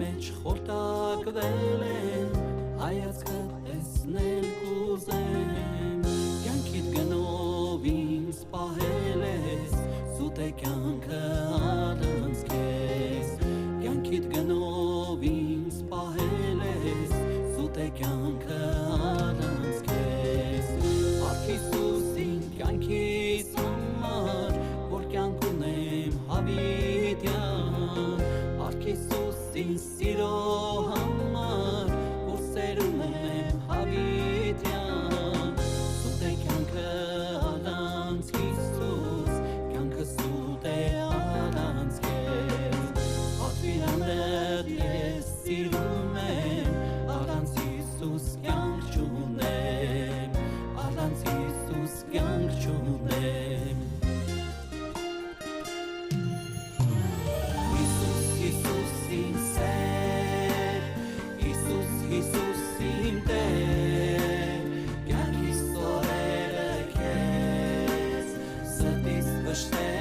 մեջ խորտակվել եմ, հայացքը տեսնել կուզեմ, կյանքիդ գնով ինձ պահել ես, սուտ է կյանքը առանց քեզ, կյանքիդ գնով ինձ պահել ես, սուտ է կյանքը առանց քեզ, Արք Հիսուսին կյանքիս համար, որ կյանք ունեմ հավիտյան, Արք Հիսուսին սիրո համար, որ սեր ունեմ հավիտյան, սուտ է կյանքը առանց Հիսուս, կյանքը սուտ է առանց քեզ, պատվիրանդ ես սիրում եմ, առանց Հիսուս կյանք չունեմ, առանց Հիսուս կյանք չունեմ, Հիսուս իմ սեր, Հիսուս իմ Տեր, կյանքիս օրերը քեզ, սրտիս վշտեր